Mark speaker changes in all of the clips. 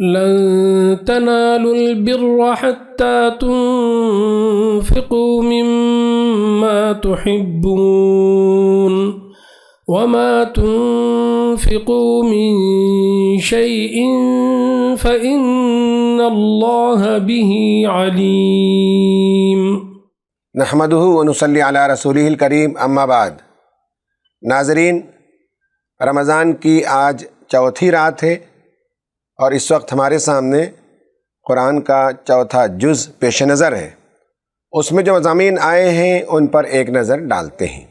Speaker 1: لن تنالوا البر حتى تنفقوا مما تحبون وما تنفقوا من شيء فإن الله به عليم۔
Speaker 2: نحمده ونصلی علی رسولہ الکریم، اما بعد۔ ناظرین، رمضان کی آج چوتھی رات ہے اور اس وقت ہمارے سامنے قرآن کا چوتھا جز پیش نظر ہے۔ اس میں جو مضامین آئے ہیں ان پر ایک نظر ڈالتے ہیں۔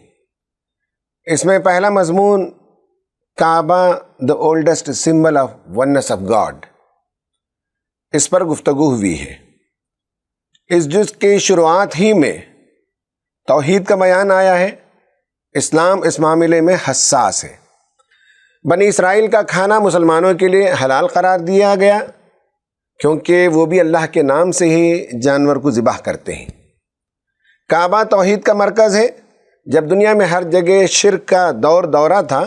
Speaker 2: اس میں پہلا مضمون کعبہ the oldest symbol of oneness of God، اس پر گفتگو ہوئی ہے۔ اس جز کی شروعات ہی میں توحید کا بیان آیا ہے۔ اسلام اس معاملے میں حساس ہے۔ بنی اسرائیل کا کھانا مسلمانوں کے لیے حلال قرار دیا گیا کیونکہ وہ بھی اللہ کے نام سے ہی جانور کو ذبح کرتے ہیں۔ کعبہ توحید کا مرکز ہے۔ جب دنیا میں ہر جگہ شرک کا دورہ تھا،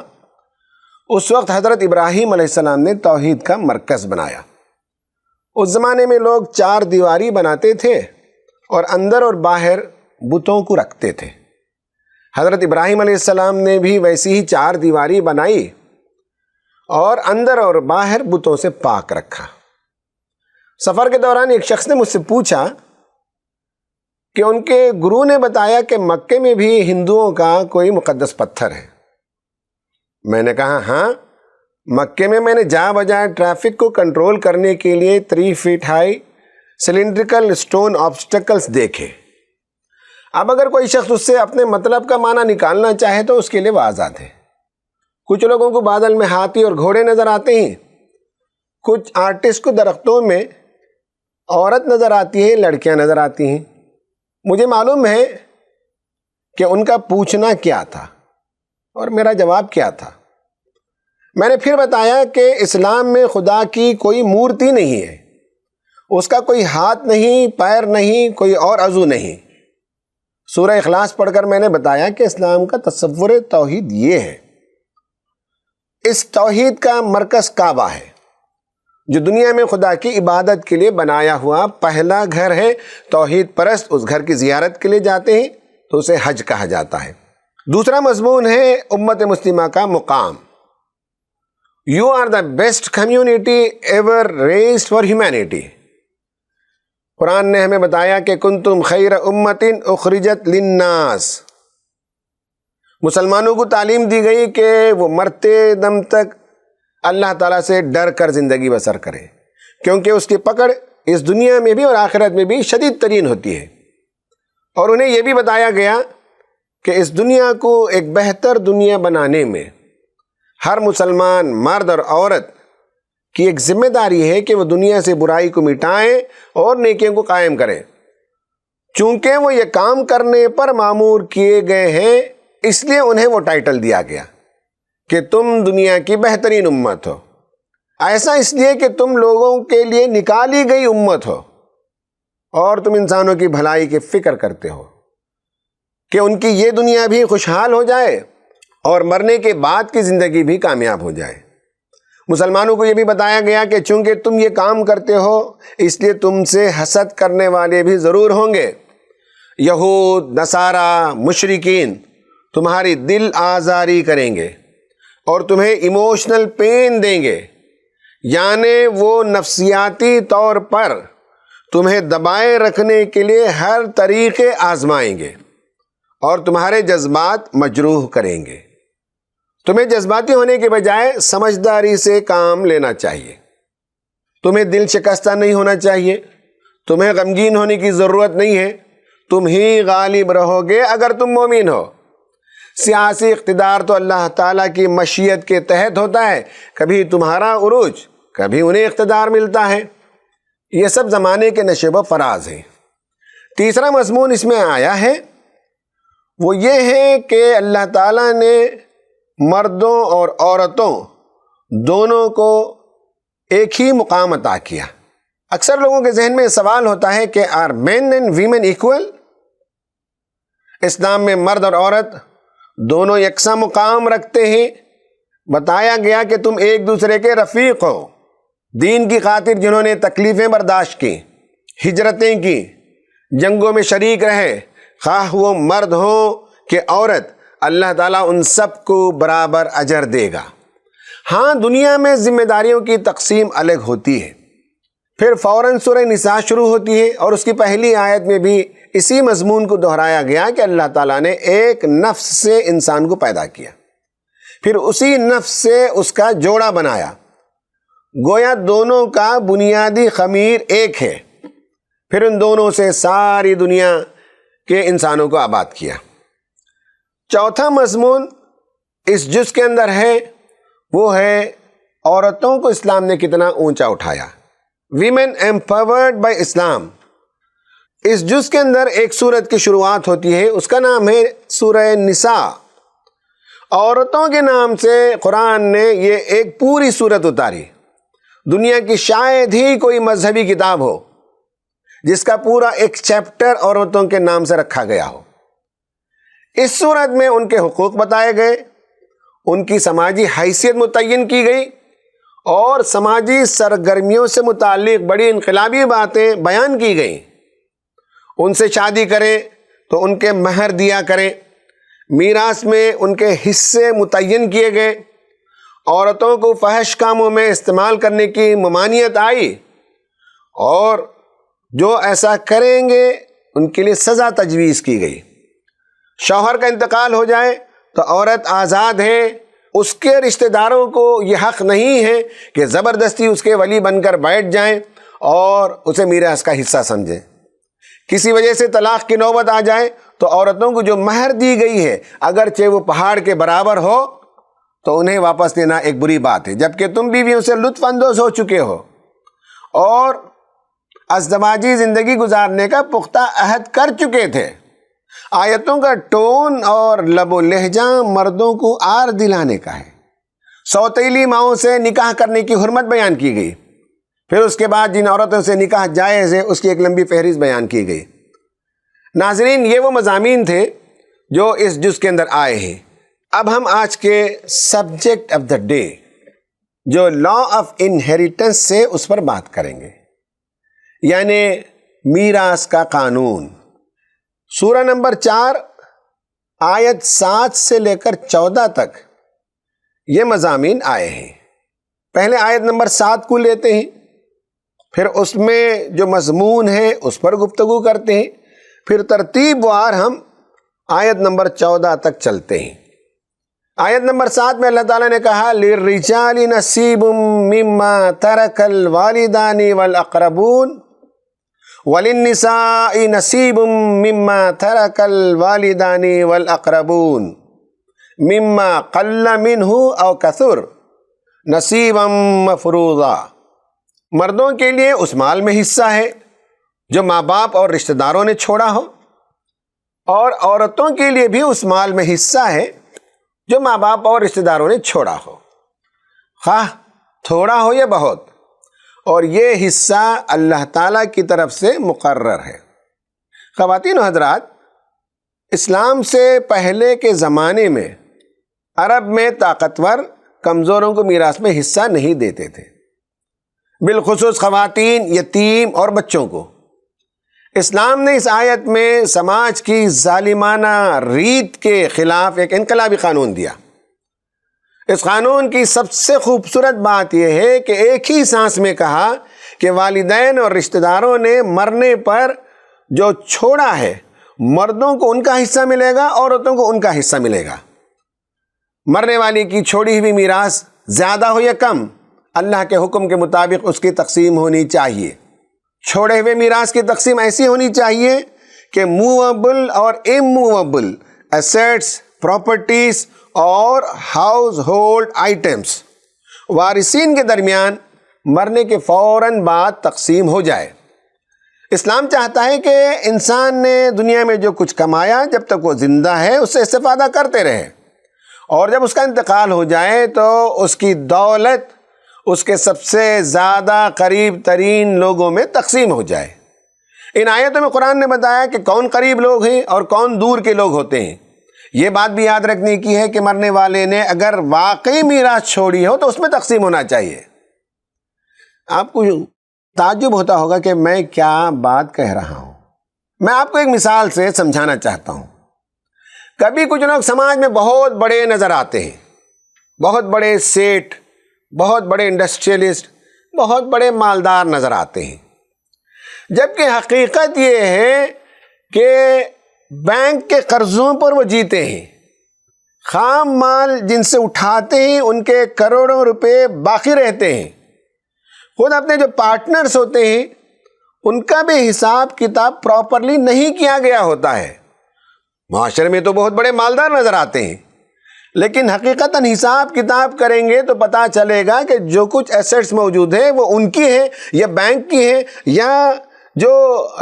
Speaker 2: اس وقت حضرت ابراہیم علیہ السلام نے توحید کا مرکز بنایا۔ اس زمانے میں لوگ چار دیواری بناتے تھے اور اندر اور باہر بتوں کو رکھتے تھے۔ حضرت ابراہیم علیہ السلام نے بھی ویسی ہی چار دیواری بنائی اور اندر اور باہر بتوں سے پاک رکھا۔ سفر کے دوران ایک شخص نے مجھ سے پوچھا کہ ان کے گرو نے بتایا کہ مکے میں بھی ہندوؤں کا کوئی مقدس پتھر ہے۔ میں نے کہا ہاں، مکے میں نے جا بجائے ٹریفک کو کنٹرول کرنے کے لیے 3 feet high cylindrical stone obstacles دیکھے۔ اب اگر کوئی شخص اس سے اپنے مطلب کا معنی نکالنا چاہے تو اس کے لیے وہ آزاد ہے۔ کچھ لوگوں کو بادل میں ہاتھی اور گھوڑے نظر آتے ہیں، کچھ آرٹسٹ کو درختوں میں عورت نظر آتی ہے، لڑکیاں نظر آتی ہیں۔ مجھے معلوم ہے کہ ان کا پوچھنا کیا تھا اور میرا جواب کیا تھا۔ میں نے پھر بتایا کہ اسلام میں خدا کی کوئی مورتی نہیں ہے، اس کا کوئی ہاتھ نہیں، پیر نہیں، کوئی اور عضو نہیں۔ سورہ اخلاص پڑھ کر میں نے بتایا کہ اسلام کا تصور توحید یہ ہے۔ اس توحید کا مرکز کعبہ ہے جو دنیا میں خدا کی عبادت کے لیے بنایا ہوا پہلا گھر ہے۔ توحید پرست اس گھر کی زیارت کے لیے جاتے ہیں تو اسے حج کہا جاتا ہے۔ دوسرا مضمون ہے امت مسلمہ کا مقام۔ You are the best community ever raised for humanity۔ قرآن نے ہمیں بتایا کہ کنتم خیر امت اخرجت للناس۔ مسلمانوں کو تعلیم دی گئی کہ وہ مرتے دم تک اللہ تعالیٰ سے ڈر کر زندگی بسر کریں کیونکہ اس کی پکڑ اس دنیا میں بھی اور آخرت میں بھی شدید ترین ہوتی ہے۔ اور انہیں یہ بھی بتایا گیا کہ اس دنیا کو ایک بہتر دنیا بنانے میں ہر مسلمان مرد اور عورت کی ایک ذمہ داری ہے کہ وہ دنیا سے برائی کو مٹائیں اور نیکیوں کو قائم کریں۔ چونکہ وہ یہ کام کرنے پر مامور کیے گئے ہیں، اس لیے انہیں وہ ٹائٹل دیا گیا کہ تم دنیا کی بہترین امت ہو۔ ایسا اس لیے کہ تم لوگوں کے لیے نکالی گئی امت ہو اور تم انسانوں کی بھلائی کی فکر کرتے ہو کہ ان کی یہ دنیا بھی خوشحال ہو جائے اور مرنے کے بعد کی زندگی بھی کامیاب ہو جائے۔ مسلمانوں کو یہ بھی بتایا گیا کہ چونکہ تم یہ کام کرتے ہو اس لیے تم سے حسد کرنے والے بھی ضرور ہوں گے۔ یہود، نصارہ، مشرکین تمہاری دل آزاری کریں گے اور تمہیں ایموشنل پین دیں گے، یعنی وہ نفسیاتی طور پر تمہیں دبائے رکھنے کے لیے ہر طریقے آزمائیں گے اور تمہارے جذبات مجروح کریں گے۔ تمہیں جذباتی ہونے کے بجائے سمجھداری سے کام لینا چاہیے۔ تمہیں دل شکستہ نہیں ہونا چاہیے، تمہیں غمگین ہونے کی ضرورت نہیں ہے، تم ہی غالب رہو گے اگر تم مومن ہو۔ سیاسی اقتدار تو اللہ تعالیٰ کی مشیت کے تحت ہوتا ہے، کبھی تمہارا عروج، کبھی انہیں اقتدار ملتا ہے۔ یہ سب زمانے کے نشیب و فراز ہیں۔ تیسرا مضمون اس میں آیا ہے وہ یہ ہے کہ اللہ تعالیٰ نے مردوں اور عورتوں دونوں کو ایک ہی مقام عطا کیا۔ اکثر لوگوں کے ذہن میں سوال ہوتا ہے کہ are men and women equal? اسلام میں مرد اور عورت دونوں یکساں مقام رکھتے ہیں۔ بتایا گیا کہ تم ایک دوسرے کے رفیق ہو، دین کی خاطر جنہوں نے تکلیفیں برداشت کی، ہجرتیں کی، جنگوں میں شریک رہے، خواہ وہ مرد ہوں کہ عورت، اللہ تعالیٰ ان سب کو برابر اجر دے گا۔ ہاں، دنیا میں ذمہ داریوں کی تقسیم الگ ہوتی ہے۔ پھر فوراً سورہ نساء شروع ہوتی ہے اور اس کی پہلی آیت میں بھی اسی مضمون کو دہرایا گیا کہ اللہ تعالیٰ نے ایک نفس سے انسان کو پیدا کیا، پھر اسی نفس سے اس کا جوڑا بنایا، گویا دونوں کا بنیادی خمیر ایک ہے، پھر ان دونوں سے ساری دنیا کے انسانوں کو آباد کیا۔ چوتھا مضمون اس جز کے اندر ہے، وہ ہے عورتوں کو اسلام نے کتنا اونچا اٹھایا۔ ویمن ایمپاورڈ بائی اسلام۔ اس جز کے اندر ایک سورت کی شروعات ہوتی ہے، اس کا نام ہے سورہ نساء۔ عورتوں کے نام سے قرآن نے یہ ایک پوری سورت اتاری۔ دنیا کی شاید ہی کوئی مذہبی کتاب ہو جس کا پورا ایک چیپٹر عورتوں کے نام سے رکھا گیا ہو۔ اس سورت میں ان کے حقوق بتائے گئے، ان کی سماجی حیثیت متعین کی گئی اور سماجی سرگرمیوں سے متعلق بڑی انقلابی باتیں بیان کی گئیں۔ ان سے شادی کریں تو ان کے مہر دیا کریں، میراث میں ان کے حصے متعین کیے گئے، عورتوں کو فحش کاموں میں استعمال کرنے کی ممانعت آئی، اور جو ایسا کریں گے ان کے لیے سزا تجویز کی گئی۔ شوہر کا انتقال ہو جائے تو عورت آزاد ہے، اس کے رشتہ داروں کو یہ حق نہیں ہے کہ زبردستی اس کے ولی بن کر بیٹھ جائیں اور اسے میراث کا حصہ سمجھیں۔ کسی وجہ سے طلاق کی نوبت آ جائے تو عورتوں کو جو مہر دی گئی ہے، اگرچہ وہ پہاڑ کے برابر ہو، تو انہیں واپس دینا ایک بری بات ہے، جبکہ تم بیویوں سے لطف اندوز ہو چکے ہو اور ازدواجی زندگی گزارنے کا پختہ عہد کر چکے تھے۔ آیتوں کا ٹون اور لب و لہجہ مردوں کو آر دلانے کا ہے۔ سوتیلی ماؤں سے نکاح کرنے کی حرمت بیان کی گئی، پھر اس کے بعد جن عورتوں سے نکاح جائز ہے اس کی ایک لمبی فہرست بیان کی گئی۔ ناظرین، یہ وہ مضامین تھے جو اس جز کے اندر آئے ہیں۔ اب ہم آج کے سبجیکٹ آف دا ڈے جو لا آف انہیریٹنس سے اس پر بات کریں گے، یعنی میراث کا قانون۔ سورہ نمبر 4 آیت 7 سے لے کر 14 تک یہ مضامین آئے ہیں۔ پہلے آیت نمبر 7 کو لیتے ہیں، پھر اس میں جو مضمون ہے اس پر گفتگو کرتے ہیں، پھر ترتیب وار ہم آیت نمبر 14 تک چلتے ہیں۔ آیت نمبر 7 میں اللہ تعالیٰ نے کہا لِلرِّجَالِ نَصِيبٌ مِّمَّا تَرَكَ الْوَالِدَانِ وَالْأَقْرَبُونَ وَلِلنِّسَاءِ نَصِيبٌ مِّمَّا تَرَكَ الْوَالِدَانِ وَالْأَقْرَبُونَ مِمَّا قَلَّ مِنْهُ أَوْ كَثُرَ نَصِيبًا مَّفْرُوضًا۔ مردوں کے لیے اس مال میں حصہ ہے جو ماں باپ اور رشتہ داروں نے چھوڑا ہو، اور عورتوں کے لیے بھی اس مال میں حصہ ہے جو ماں باپ اور رشتہ داروں نے چھوڑا ہو، خواہ تھوڑا ہو یا بہت، اور یہ حصہ اللہ تعالیٰ کی طرف سے مقرر ہے۔ خواتین و حضرات، اسلام سے پہلے کے زمانے میں عرب میں طاقتور کمزوروں کو میراث میں حصہ نہیں دیتے تھے، بالخصوص خواتین، یتیم اور بچوں کو۔ اسلام نے اس آیت میں سماج کی ظالمانہ ریت کے خلاف ایک انقلابی قانون دیا۔ اس قانون کی سب سے خوبصورت بات یہ ہے کہ ایک ہی سانس میں کہا کہ والدین اور رشتہ داروں نے مرنے پر جو چھوڑا ہے، مردوں کو ان کا حصہ ملے گا، عورتوں کو ان کا حصہ ملے گا۔ مرنے والی کی چھوڑی ہوئی میراث زیادہ ہو یا کم، اللہ کے حکم کے مطابق اس کی تقسیم ہونی چاہیے۔ چھوڑے ہوئے میراث کی تقسیم ایسی ہونی چاہیے کہ موویبل اور اموویبل ایسیٹس، پراپرٹیز اور ہاؤس ہولڈ آئٹمس وارثین کے درمیان مرنے کے فوراً بعد تقسیم ہو جائے۔ اسلام چاہتا ہے کہ انسان نے دنیا میں جو کچھ کمایا جب تک وہ زندہ ہے اس سے استفادہ کرتے رہے، اور جب اس کا انتقال ہو جائے تو اس کی دولت اس کے سب سے زیادہ قریب ترین لوگوں میں تقسیم ہو جائے۔ ان آیتوں میں قرآن نے بتایا کہ کون قریب لوگ ہیں اور کون دور کے لوگ ہوتے ہیں۔ یہ بات بھی یاد رکھنے کی ہے کہ مرنے والے نے اگر واقعی میراث چھوڑی ہو تو اس میں تقسیم ہونا چاہیے۔ آپ کو تعجب ہوتا ہوگا کہ میں کیا بات کہہ رہا ہوں۔ میں آپ کو ایک مثال سے سمجھانا چاہتا ہوں۔ کبھی کچھ لوگ سماج میں بہت بڑے نظر آتے ہیں، بہت بڑے سیٹ، بہت بڑے انڈسٹریلسٹ، بہت بڑے مالدار نظر آتے ہیں، جبکہ حقیقت یہ ہے کہ بینک کے قرضوں پر وہ جیتے ہیں، خام مال جن سے اٹھاتے ہیں ان کے کروڑوں روپے باقی رہتے ہیں، خود اپنے جو پارٹنرز ہوتے ہیں ان کا بھی حساب کتاب پراپرلی نہیں کیا گیا ہوتا ہے۔ معاشرے میں تو بہت بڑے مالدار نظر آتے ہیں، لیکن حقیقتاً حساب کتاب کریں گے تو پتہ چلے گا کہ جو کچھ ایسٹس موجود ہیں وہ ان کی ہیں یا بینک کی ہیں، یا جو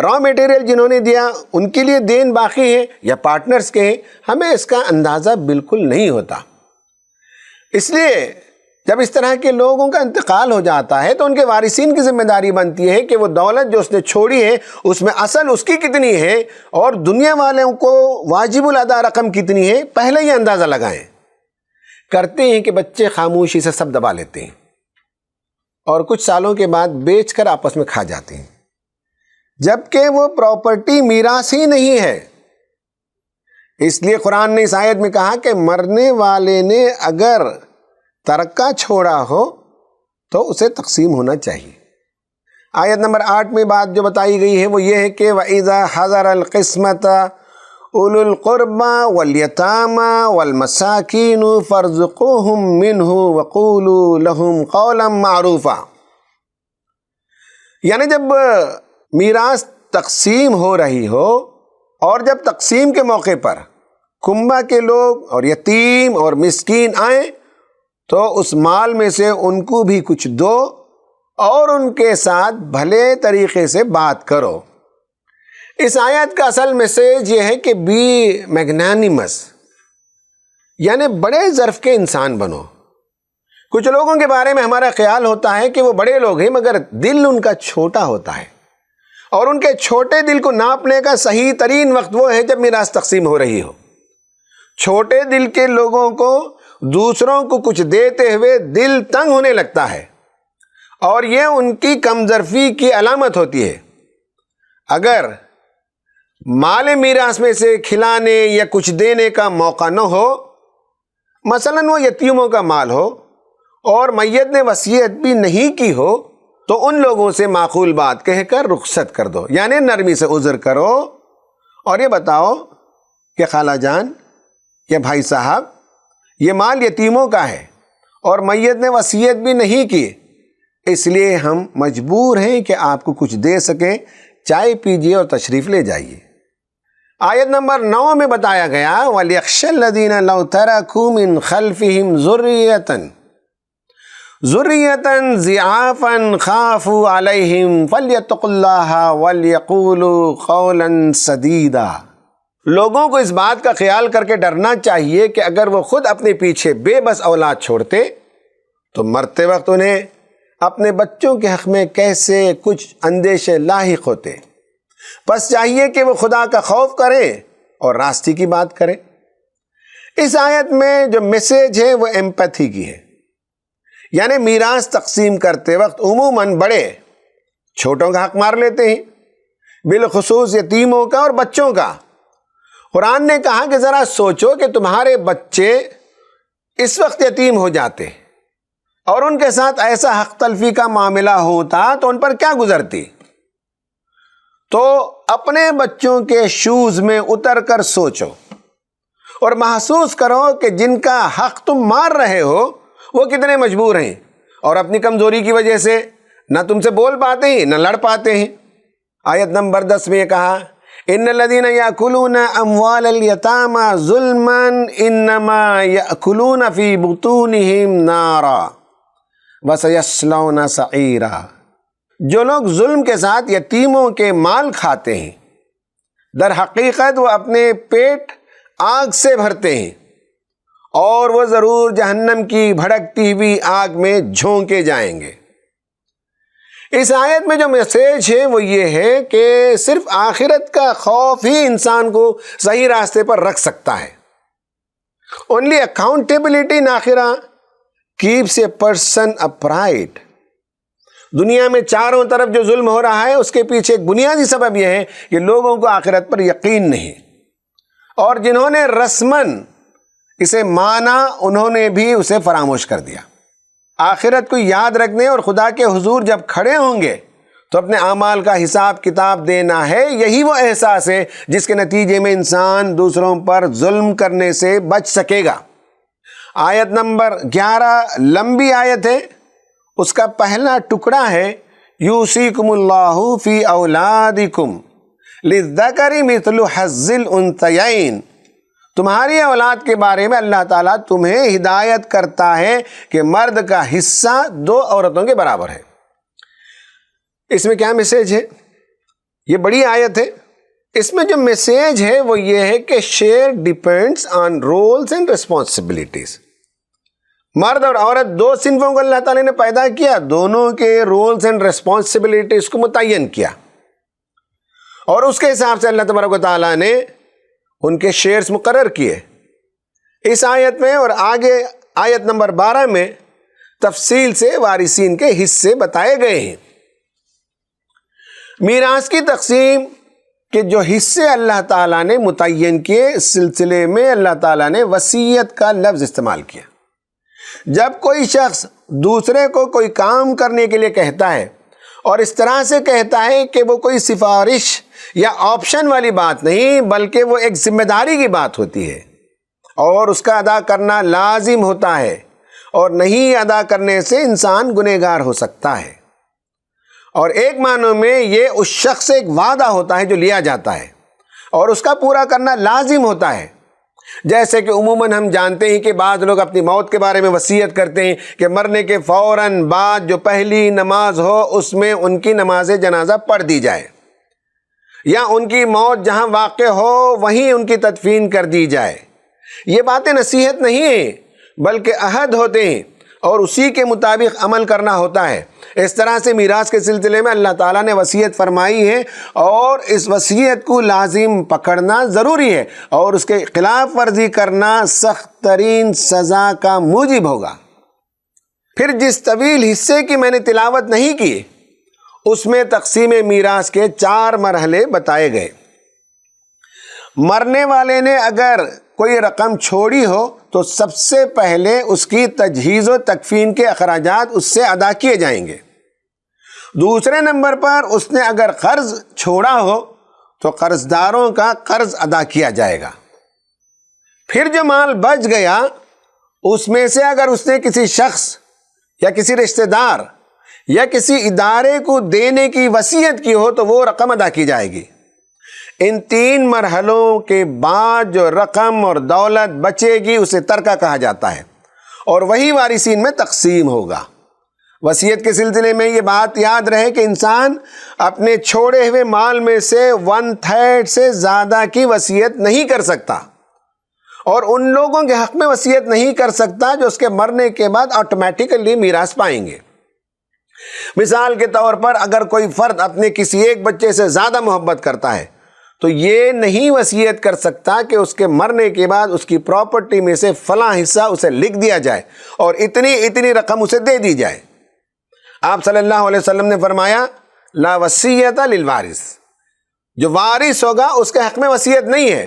Speaker 2: را میٹیریل جنہوں نے دیا ان کے لیے دین باقی ہے یا پارٹنرز کے ہیں۔ ہمیں اس کا اندازہ بالکل نہیں ہوتا۔ اس لیے جب اس طرح کے لوگوں کا انتقال ہو جاتا ہے تو ان کے وارثین کی ذمہ داری بنتی ہے کہ وہ دولت جو اس نے چھوڑی ہے اس میں اصل اس کی کتنی ہے اور دنیا والوں کو واجب الادا رقم کتنی ہے، پہلے ہی اندازہ لگائیں۔ کرتے ہیں کہ بچے خاموشی سے سب دبا لیتے ہیں اور کچھ سالوں کے بعد بیچ کر آپس میں کھا جاتے ہیں، جبکہ وہ پراپرٹی میراث ہی نہیں ہے۔ اس لیے قرآن نے اس آیت میں کہا کہ مرنے والے نے اگر ترکہ چھوڑا ہو تو اسے تقسیم ہونا چاہیے۔ آیت نمبر 8 میں بات جو بتائی گئی ہے وہ یہ ہے کہ وَإِذَا حَضَرَ الْقِسْمَةَ أُولُو الْقُرْبَى وَالْيَتَامَى وَالْمَسَاكِينُ فَارْزُقُوهُم مِّنْهُ وَقُولُوا لَهُمْ قَوْلًا مَّعْرُوفًا، یعنی جب میراث تقسیم ہو رہی ہو اور جب تقسیم کے موقع پر کنبہ کے لوگ اور یتیم اور مسکین آئیں تو اس مال میں سے ان کو بھی کچھ دو اور ان کے ساتھ بھلے طریقے سے بات کرو۔ اس آیت کا اصل میسیج یہ ہے کہ بی میگنانیمس، یعنی بڑے ظرف کے انسان بنو۔ کچھ لوگوں کے بارے میں ہمارا خیال ہوتا ہے کہ وہ بڑے لوگ ہیں مگر دل ان کا چھوٹا ہوتا ہے، اور ان کے چھوٹے دل کو ناپنے کا صحیح ترین وقت وہ ہے جب میراث تقسیم ہو رہی ہو۔ چھوٹے دل کے لوگوں کو دوسروں کو کچھ دیتے ہوئے دل تنگ ہونے لگتا ہے اور یہ ان کی کمظرفی کی علامت ہوتی ہے۔ اگر مال میراث میں سے کھلانے یا کچھ دینے کا موقع نہ ہو، مثلاً وہ یتیموں کا مال ہو اور میت نے وصیت بھی نہیں کی ہو، تو ان لوگوں سے معقول بات کہہ کر رخصت کر دو، یعنی نرمی سے عذر کرو اور یہ بتاؤ کہ خالہ جان یا بھائی صاحب یہ مال یتیموں کا ہے اور میت نے وصیت بھی نہیں کی، اس لیے ہم مجبور ہیں کہ آپ کو کچھ دے سکیں، چائے پیجیے اور تشریف لے جائیے۔ آیت نمبر 9 میں بتایا گیا وَلْيَخْشَ الَّذِينَ لَوْ تَرَكُوا مِنْ خَلْفِهِمْ ذُرِّيَّةً ضِعَافًا خَافُوا عَلَيْهِمْ فَلْيَتَّقُوا اللَّهَ وَلْيَقُولُوا قَوْلًا سَدِيدًا۔ لوگوں کو اس بات کا خیال کر کے ڈرنا چاہیے کہ اگر وہ خود اپنے پیچھے بے بس اولاد چھوڑتے تو مرتے وقت انہیں اپنے بچوں کے حق میں کیسے کچھ اندیشے لاحق ہوتے۔ بس چاہیے کہ وہ خدا کا خوف کریں اور راستی کی بات کریں۔ اس آیت میں جو میسیج ہے وہ ایمپیتھی کی ہے، یعنی میراث تقسیم کرتے وقت عموماً بڑے چھوٹوں کا حق مار لیتے ہیں، بالخصوص یتیموں کا اور بچوں کا۔ قرآن نے کہا کہ ذرا سوچو کہ تمہارے بچے اس وقت یتیم ہو جاتے اور ان کے ساتھ ایسا حق تلفی کا معاملہ ہوتا تو ان پر کیا گزرتی۔ تو اپنے بچوں کے شوز میں اتر کر سوچو اور محسوس کرو کہ جن کا حق تم مار رہے ہو وہ کتنے مجبور ہیں اور اپنی کمزوری کی وجہ سے نہ تم سے بول پاتے ہیں نہ لڑ پاتے ہیں۔ آیت نمبر 10 میں یہ کہا ان الذين ياكلون اموال اليتامى ظلما انما ياكلون في بطونهم نارا وسيصلون سعيرا۔ جو لوگ ظلم کے ساتھ یتیموں کے مال کھاتے ہیں در حقیقت وہ اپنے پیٹ آگ سے بھرتے ہیں اور وہ ضرور جہنم کی بھڑکتی ہوئی آگ میں جھونکے جائیں گے۔ اس آیت میں جو میسیج ہے وہ یہ ہے کہ صرف آخرت کا خوف ہی انسان کو صحیح راستے پر رکھ سکتا ہے۔ Only accountability in آخرہ keeps a person upright۔ دنیا میں چاروں طرف جو ظلم ہو رہا ہے اس کے پیچھے ایک بنیادی سبب یہ ہے کہ لوگوں کو آخرت پر یقین نہیں، اور جنہوں نے رسماً اسے مانا انہوں نے بھی اسے فراموش کر دیا۔ آخرت کو یاد رکھنے اور خدا کے حضور جب کھڑے ہوں گے تو اپنے اعمال کا حساب کتاب دینا ہے، یہی وہ احساس ہے جس کے نتیجے میں انسان دوسروں پر ظلم کرنے سے بچ سکے گا۔ آیت نمبر 11 لمبی آیت ہے، اس کا پہلا ٹکڑا ہے یوصیکم اللہ فی اولادکم للذکر مثل حظ الانثیین، تمہاری اولاد کے بارے میں اللہ تعالیٰ تمہیں ہدایت کرتا ہے کہ مرد کا حصہ 2 عورتوں کے برابر ہے۔ اس میں کیا میسج ہے؟ یہ بڑی آیت ہے، اس میں جو میسج ہے وہ یہ ہے کہ share depends on roles and responsibilities. مرد اور عورت 2 صنفوں کو اللہ تعالیٰ نے پیدا کیا، دونوں کے رولز اینڈ ریسپانسبلٹیز کو متعین کیا، اور اس کے حساب سے اللہ تبارک و تعالیٰ نے ان کے شیئرز مقرر کیے۔ اس آیت میں اور آگے آیت نمبر 12 میں تفصیل سے وارثین کے حصے بتائے گئے ہیں۔ میراث کی تقسیم کے جو حصے اللہ تعالیٰ نے متعین کیے، اس سلسلے میں اللہ تعالیٰ نے وصیت کا لفظ استعمال کیا۔ جب کوئی شخص دوسرے کو کوئی کام کرنے کے لیے کہتا ہے اور اس طرح سے کہتا ہے کہ وہ کوئی سفارش یا آپشن والی بات نہیں بلکہ وہ ایک ذمہ داری کی بات ہوتی ہے اور اس کا ادا کرنا لازم ہوتا ہے، اور نہیں ادا کرنے سے انسان گنہگار ہو سکتا ہے، اور ایک معنوں میں یہ اس شخص سے ایک وعدہ ہوتا ہے جو لیا جاتا ہے اور اس کا پورا کرنا لازم ہوتا ہے۔ جیسے کہ عموماً ہم جانتے ہیں کہ بعض لوگ اپنی موت کے بارے میں وصیت کرتے ہیں کہ مرنے کے فوراً بعد جو پہلی نماز ہو اس میں ان کی نماز جنازہ پڑھ دی جائے، یا ان کی موت جہاں واقع ہو وہیں ان کی تدفین کر دی جائے۔ یہ باتیں نصیحت نہیں ہیں بلکہ عہد ہوتے ہیں اور اسی کے مطابق عمل کرنا ہوتا ہے۔ اس طرح سے میراث کے سلسلے میں اللہ تعالیٰ نے وصیت فرمائی ہے اور اس وصیت کو لازم پکڑنا ضروری ہے، اور اس کے خلاف ورزی کرنا سخت ترین سزا کا موجب ہوگا۔ پھر جس طویل حصے کی میں نے تلاوت نہیں کی اس میں تقسیم میراث کے 4 مرحلے بتائے گئے۔ مرنے والے نے اگر کوئی رقم چھوڑی ہو تو سب سے پہلے اس کی تجہیز و تکفین کے اخراجات اس سے ادا کیے جائیں گے۔ دوسرے نمبر پر اس نے اگر قرض چھوڑا ہو تو قرض داروں کا قرض ادا کیا جائے گا۔ پھر جو مال بچ گیا اس میں سے اگر اس نے کسی شخص یا کسی رشتہ دار یا کسی ادارے کو دینے کی وصیت کی ہو تو وہ رقم ادا کی جائے گی۔ ان 3 مرحلوں کے بعد جو رقم اور دولت بچے گی اسے ترکہ کہا جاتا ہے، اور وہی وارثین میں تقسیم ہوگا۔ وصیت کے سلسلے میں یہ بات یاد رہے کہ انسان اپنے چھوڑے ہوئے مال میں سے 1/3 سے زیادہ کی وصیت نہیں کر سکتا، اور ان لوگوں کے حق میں وصیت نہیں کر سکتا جو اس کے مرنے کے بعد آٹومیٹیکلی میراث پائیں گے۔ مثال کے طور پر اگر کوئی فرد اپنے کسی ایک بچے سے زیادہ محبت کرتا ہے تو یہ نہیں وصیت کر سکتا کہ اس کے مرنے کے بعد اس کی پراپرٹی میں سے فلاں حصہ اسے لکھ دیا جائے اور اتنی رقم اسے دے دی جائے۔ آپ صلی اللہ علیہ وسلم نے فرمایا لا وصیت للوارث، جو وارث ہوگا اس کے حق میں وصیت نہیں ہے۔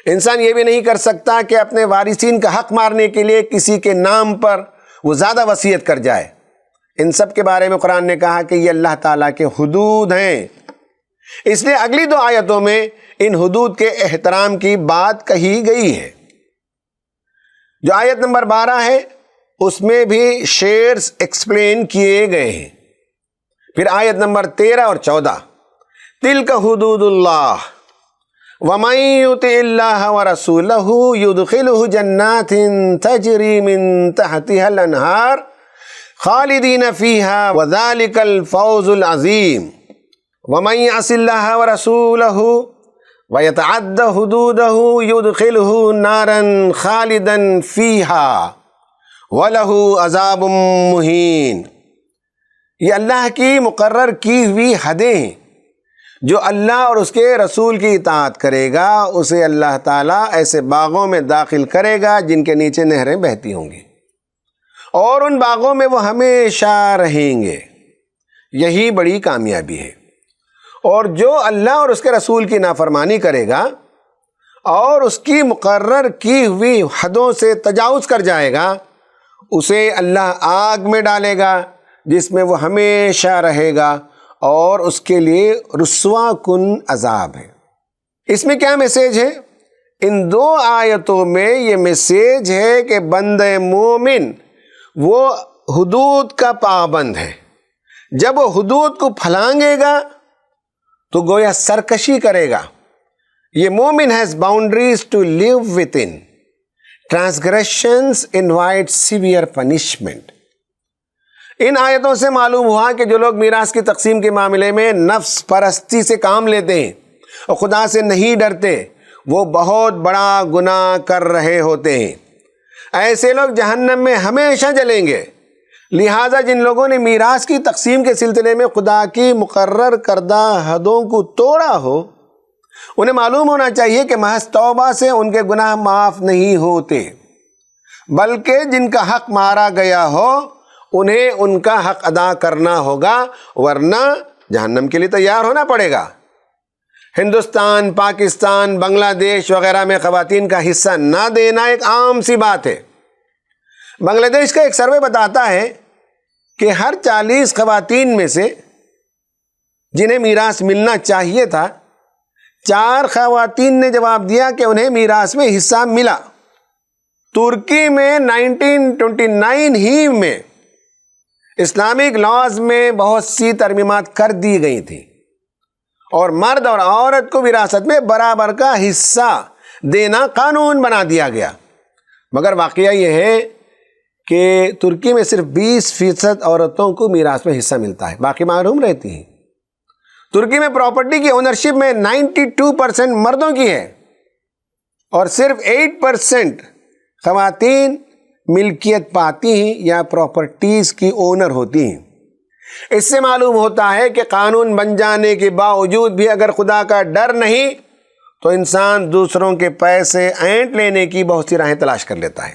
Speaker 2: انسان یہ بھی نہیں کر سکتا کہ اپنے وارثین کا حق مارنے کے لیے کسی کے نام پر وہ زیادہ وصیت کر جائے۔ ان سب کے بارے میں قرآن نے کہا کہ یہ اللہ تعالیٰ کے حدود ہیں، اس لیے اگلی 2 آیتوں میں ان حدود کے احترام کی بات کہی گئی ہے۔ جو آیت نمبر 12 ہے اس میں بھی شیئرز ایکسپلین کیے گئے ہیں۔ پھر آیت نمبر 13 اور 14 تلک حدود اللہ ومن یطع اللہ ورسولہ یدخلہ جنات تجری من تحتها الانہار خالدین فیہا وذالک الفوز العظیم ومن یعص اللہ ورسولہ ویتعد حدودہ یدخلہ نارا خالدا فیہا وَلَهُ عَذَابٌ مُّهِينٌ۔ یہ اللہ کی مقرر کی ہوئی حدیں ہیں، جو اللہ اور اس کے رسول کی اطاعت کرے گا اسے اللہ تعالیٰ ایسے باغوں میں داخل کرے گا جن کے نیچے نہریں بہتی ہوں گی، اور ان باغوں میں وہ ہمیشہ رہیں گے۔ یہی بڑی کامیابی ہے۔ اور جو اللہ اور اس کے رسول کی نافرمانی کرے گا اور اس کی مقرر کی ہوئی حدوں سے تجاوز کر جائے گا، اسے اللہ آگ میں ڈالے گا جس میں وہ ہمیشہ رہے گا، اور اس کے لیے رسوا کن عذاب ہے۔ اس میں کیا میسیج ہے؟ ان دو آیتوں میں یہ میسیج ہے کہ بندہ مومن وہ حدود کا پابند ہے۔ جب وہ حدود کو پھلانگے گا تو گویا سرکشی کرے گا۔ یہ مومن has boundaries to live within. Transgressions invite severe punishment. ان آیتوں سے معلوم ہوا کہ جو لوگ میراث کی تقسیم کے معاملے میں نفس پرستی سے کام لیتے ہیں اور خدا سے نہیں ڈرتے، وہ بہت بڑا گناہ کر رہے ہوتے ہیں۔ ایسے لوگ جہنم میں ہمیشہ جلیں گے۔ لہٰذا جن لوگوں نے میراث کی تقسیم کے سلسلے میں خدا کی مقرر کردہ حدوں کو توڑا ہو، انہیں معلوم ہونا چاہیے کہ محض توبہ سے ان کے گناہ معاف نہیں ہوتے، بلکہ جن کا حق مارا گیا ہو انہیں ان کا حق ادا کرنا ہوگا، ورنہ جہنم کے لیے تیار ہونا پڑے گا۔ ہندوستان، پاکستان، بنگلہ دیش وغیرہ میں خواتین کا حصہ نہ دینا ایک عام سی بات ہے۔ بنگلہ دیش کا ایک سروے بتاتا ہے کہ ہر 40 خواتین میں سے جنہیں میراث ملنا چاہیے تھا، 4 خواتین نے جواب دیا کہ انہیں میراث میں حصہ ملا۔ ترکی میں 1929 ہی میں اسلامک لاز میں بہت سی ترمیمات کر دی گئی تھیں اور مرد اور عورت کو وراثت میں برابر کا حصہ دینا قانون بنا دیا گیا، مگر واقعہ یہ ہے کہ ترکی میں صرف 20% عورتوں کو میراث میں حصہ ملتا ہے، باقی محروم رہتی ہیں۔ ترکی میں پراپرٹی کی اونرشپ میں 92% مردوں کی ہے اور صرف 8% خواتین ملکیت پاتی ہیں یا پراپرٹیز کی اونر ہوتی ہیں۔ اس سے معلوم ہوتا ہے کہ قانون بن جانے کے باوجود بھی اگر خدا کا ڈر نہیں تو انسان دوسروں کے پیسے اینٹ لینے کی بہت سی راہیں تلاش کر لیتا ہے۔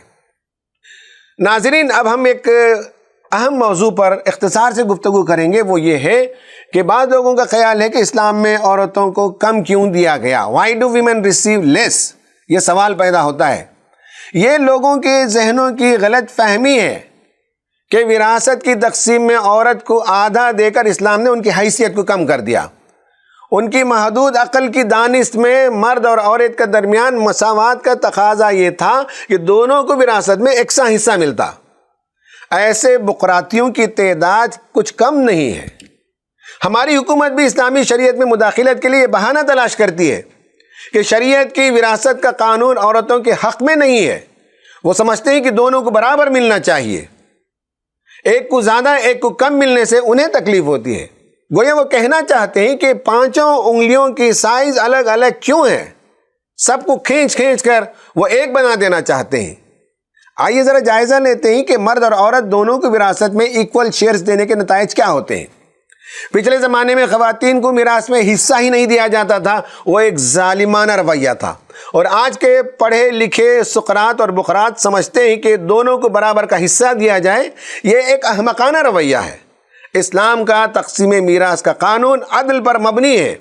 Speaker 2: ناظرین، اب ہم ایک اہم موضوع پر اختصار سے گفتگو کریں گے، وہ یہ ہے کہ بعض لوگوں کا خیال ہے کہ اسلام میں عورتوں کو کم کیوں دیا گیا، وائی ڈو ویمن ریسیو لیس؟ یہ سوال پیدا ہوتا ہے۔ یہ لوگوں کے ذہنوں کی غلط فہمی ہے کہ وراثت کی تقسیم میں عورت کو آدھا دے کر اسلام نے ان کی حیثیت کو کم کر دیا۔ ان کی محدود عقل کی دانست میں مرد اور عورت کے درمیان مساوات کا تقاضا یہ تھا کہ دونوں کو وراثت میں یکساں حصہ ملتا۔ ایسے بقراطیوں کی تعداد کچھ کم نہیں ہے۔ ہماری حکومت بھی اسلامی شریعت میں مداخلت کے لیے بہانہ تلاش کرتی ہے کہ شریعت کی وراثت کا قانون عورتوں کے حق میں نہیں ہے۔ وہ سمجھتے ہیں کہ دونوں کو برابر ملنا چاہیے، ایک کو زیادہ ایک کو کم ملنے سے انہیں تکلیف ہوتی ہے۔ گویا وہ کہنا چاہتے ہیں کہ 5 انگلیوں کی سائز الگ الگ کیوں ہے، سب کو کھینچ کھینچ کر وہ ایک بنا دینا چاہتے ہیں۔ آئیے ذرا جائزہ لیتے ہیں کہ مرد اور عورت دونوں کو وراثت میں ایکول شیئرز دینے کے نتائج کیا ہوتے ہیں۔ پچھلے زمانے میں خواتین کو میراث میں حصہ ہی نہیں دیا جاتا تھا، وہ ایک ظالمانہ رویہ تھا، اور آج کے پڑھے لکھے سقراط اور بقراط سمجھتے ہیں کہ دونوں کو برابر کا حصہ دیا جائے، یہ ایک احمقانہ رویہ ہے۔ اسلام کا تقسیم میراث کا قانون عدل پر مبنی ہے۔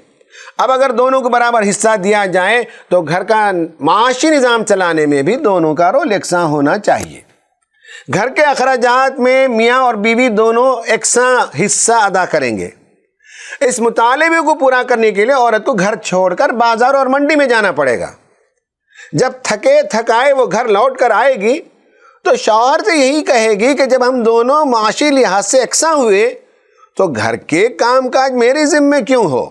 Speaker 2: اب اگر دونوں کو برابر حصہ دیا جائے تو گھر کا معاشی نظام چلانے میں بھی دونوں کا رول یکساں ہونا چاہیے۔ گھر کے اخراجات میں میاں اور بیوی دونوں یکساں حصہ ادا کریں گے۔ اس مطالبے کو پورا کرنے کے لیے عورت کو گھر چھوڑ کر بازار اور منڈی میں جانا پڑے گا۔ جب تھکے تھکائے وہ گھر لوٹ کر آئے گی تو شوہر سے یہی کہے گی کہ جب ہم دونوں معاشی لحاظ سے یکساں ہوئے تو گھر کے کام کاج میرے ذمے کیوں ہو؟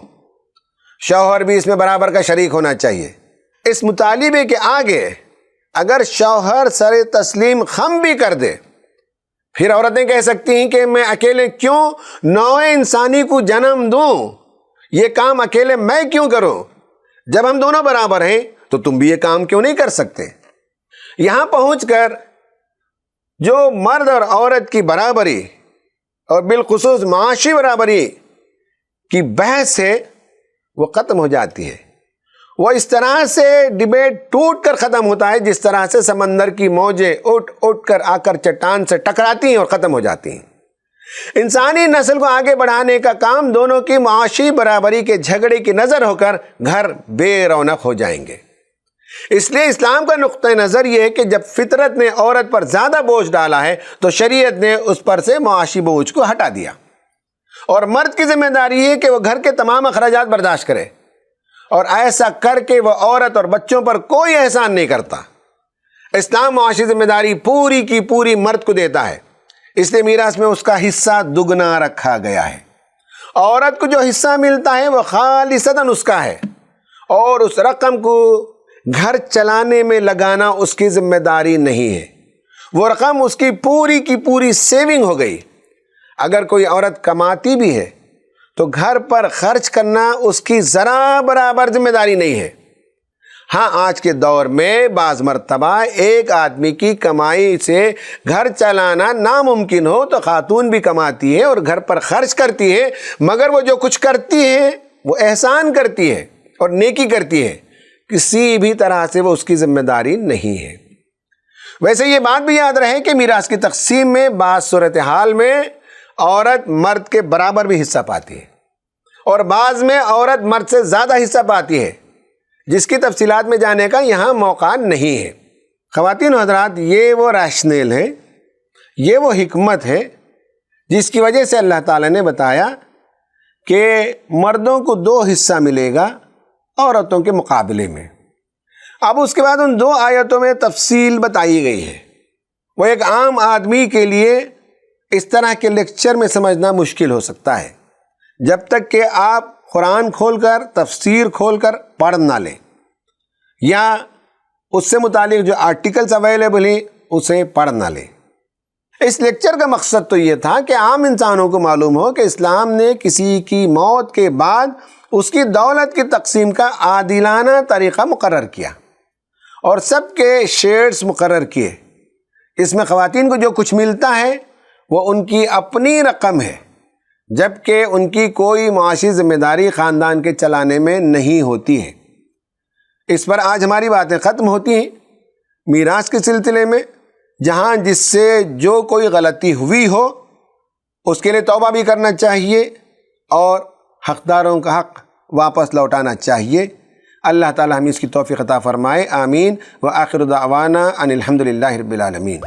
Speaker 2: شوہر بھی اس میں برابر کا شریک ہونا چاہیے۔ اس مطالبے کے آگے اگر شوہر سر تسلیم خم بھی کر دے، پھر عورتیں کہہ سکتی ہیں کہ میں اکیلے کیوں نوع انسانی کو جنم دوں، یہ کام اکیلے میں کیوں کروں؟ جب ہم دونوں برابر ہیں تو تم بھی یہ کام کیوں نہیں کر سکتے؟ یہاں پہنچ کر جو مرد اور عورت کی برابری اور بالخصوص معاشی برابری کی بحث ہے وہ ختم ہو جاتی ہے۔ وہ اس طرح سے ڈیبیٹ ٹوٹ کر ختم ہوتا ہے جس طرح سے سمندر کی موجیں اٹھ اٹھ کر آ کر چٹان سے ٹکراتی ہیں اور ختم ہو جاتی ہیں۔ انسانی نسل کو آگے بڑھانے کا کام دونوں کی معاشی برابری کے جھگڑے کی نظر ہو کر گھر بے رونق ہو جائیں گے۔ اس لیے اسلام کا نقطہ نظر یہ ہے کہ جب فطرت نے عورت پر زیادہ بوجھ ڈالا ہے تو شریعت نے اس پر سے معاشی بوجھ کو ہٹا دیا، اور مرد کی ذمہ داری ہے کہ وہ گھر کے تمام اخراجات برداشت کرے، اور ایسا کر کے وہ عورت اور بچوں پر کوئی احسان نہیں کرتا۔ اسلام معاشی ذمہ داری پوری کی پوری مرد کو دیتا ہے، اس لیے میراث میں اس کا حصہ دگنا رکھا گیا ہے۔ عورت کو جو حصہ ملتا ہے وہ خالصتاً اس کا ہے، اور اس رقم کو گھر چلانے میں لگانا اس کی ذمہ داری نہیں ہے، وہ رقم اس کی پوری سیونگ ہو گئی۔ اگر کوئی عورت کماتی بھی ہے تو گھر پر خرچ کرنا اس کی ذرا برابر ذمہ داری نہیں ہے۔ ہاں، آج کے دور میں بعض مرتبہ ایک آدمی کی کمائی سے گھر چلانا ناممکن ہو تو خاتون بھی کماتی ہے اور گھر پر خرچ کرتی ہے، مگر وہ جو کچھ کرتی ہے وہ احسان کرتی ہے اور نیکی کرتی ہے، کسی بھی طرح سے وہ اس کی ذمہ داری نہیں ہے۔ ویسے یہ بات بھی یاد رہے کہ میراث کی تقسیم میں بعض صورتحال میں عورت مرد کے برابر بھی حصہ پاتی ہے، اور بعض میں عورت مرد سے زیادہ حصہ پاتی ہے، جس کی تفصیلات میں جانے کا یہاں موقع نہیں ہے۔ خواتین و حضرات، یہ وہ ریشنل ہے، یہ وہ حکمت ہے جس کی وجہ سے اللہ تعالیٰ نے بتایا کہ مردوں کو 2 حصہ ملے گا عورتوں کے مقابلے میں۔ اب اس کے بعد ان 2 آیتوں میں تفصیل بتائی گئی ہے۔ وہ ایک عام آدمی کے لیے اس طرح کے لیکچر میں سمجھنا مشکل ہو سکتا ہے جب تک کہ آپ قرآن کھول کر، تفسیر کھول کر پڑھ نہ لیں، یا اس سے متعلق جو آرٹیکلز اویلیبل ہیں اسے پڑھ نہ لیں۔ اس لیکچر کا مقصد تو یہ تھا کہ عام انسانوں کو معلوم ہو کہ اسلام نے کسی کی موت کے بعد اس کی دولت کی تقسیم کا عادلانہ طریقہ مقرر کیا اور سب کے شیئرز مقرر کیے۔ اس میں خواتین کو جو کچھ ملتا ہے وہ ان کی اپنی رقم ہے، جبکہ ان کی کوئی معاشی ذمہ داری خاندان کے چلانے میں نہیں ہوتی ہے۔ اس پر آج ہماری باتیں ختم ہوتی ہیں۔ میراث کے سلسلے میں جہاں جس سے جو کوئی غلطی ہوئی ہو اس کے لیے توبہ بھی کرنا چاہیے اور حقداروں کا حق واپس لوٹانا چاہیے۔ اللہ تعالی ہمیں اس کی توفیق عطا فرمائے، آمین۔ وآخر دعوانا ان الحمد للہ رب العالمین۔